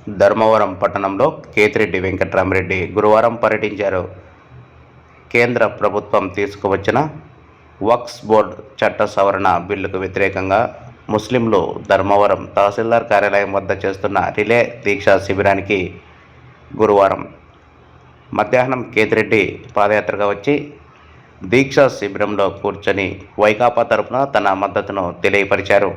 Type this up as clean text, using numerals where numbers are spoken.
ధర్మవరం పట్టణంలో కేతిరెడ్డి వెంకట్రామరెడ్డి గురువారం పర్యటించారు. కేంద్ర ప్రభుత్వం తీసుకువచ్చిన వక్ఫ్ బోర్డు చట్ట సవరణ బిల్లుకు వ్యతిరేకంగా ముస్లింలు ధర్మవరం తహసీల్దార్ కార్యాలయం వద్ద చేస్తున్న రిలే దీక్షా శిబిరానికి గురువారం మధ్యాహ్నం కేతిరెడ్డి పాదయాత్రగా వచ్చి దీక్షా శిబిరంలో కూర్చొని వైకాపా తరపున తన మద్దతును తెలియపరిచారు.